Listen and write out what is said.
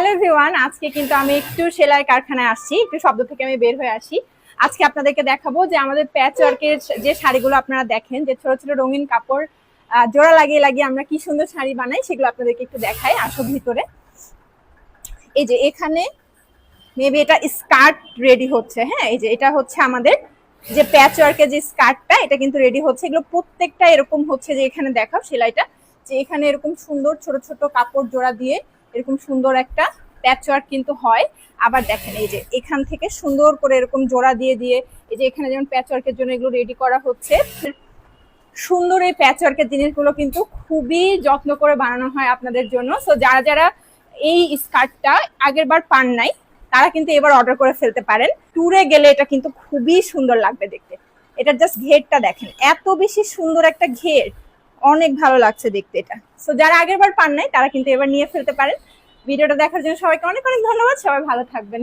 Hello everyone, আজকে কিন্তু আমি একটু সেলাই কারখানায় আসছি, একটু শব্দ থেকে আমি বের হয়ে আসি। আজকে আপনাদেরকে দেখাবো যে আমাদের প্যাচ ওয়ার্কের যে শাড়িগুলো আপনারা দেখেন, যে ছোট ছোট রঙিন কাপড় জোড়া লাগিয়ে লাগিয়ে আমরা কি সুন্দর শাড়ি বানাই, সেগুলো আপনাদেরকে একটু দেখাই। আসো ভিতরে। এই যে এখানে মেবি এটা স্কার্ট রেডি হচ্ছে। হ্যাঁ, এই যে এটা হচ্ছে আমাদের যে প্যাচ ওয়ার্কের যে স্কার্টটা, এটা কিন্তু রেডি হচ্ছে। এগুলো প্রত্যেকটা এরকম হচ্ছে যে এখানে দেখাও সেলাইটা, যে এখানে এরকম সুন্দর ছোট ছোট কাপড় জোড়া দিয়ে এরকম সুন্দর একটা প্যাচ ওয়ার্ক কিন্তু হয়। আবার দেখেন এই যে এখান থেকে সুন্দর করে এরকম জোড়া দিয়ে দিয়ে এই যে এখানে যেমন প্যাচ ওয়ার্কের জন্য এগুলো রেডি করা হচ্ছে। সুন্দর এই প্যাচ ওয়ার্কের জিনিসগুলো কিন্তু খুবই যত্ন করে বানানো হয় আপনাদের জন্য। সো যারা যারা এই স্কার্টটা আগের বার পান নাই, তারা কিন্তু এবার অর্ডার করে ফেলতে পারেন। ট্যুরে গেলে এটা কিন্তু খুবই সুন্দর লাগবে দেখতে। এটার জাস্ট ঘেরটা দেখেন, এত বেশি সুন্দর একটা ঘের, অনেক ভালো লাগছে দেখতে এটা। সো যারা আগের বার পান নাই, তারা কিন্তু এবার নিয়ে ফেলতে পারেন। ভিডিওটা দেখার জন্য সবাইকে অনেক অনেক ধন্যবাদ। সবাই ভালো থাকবেন।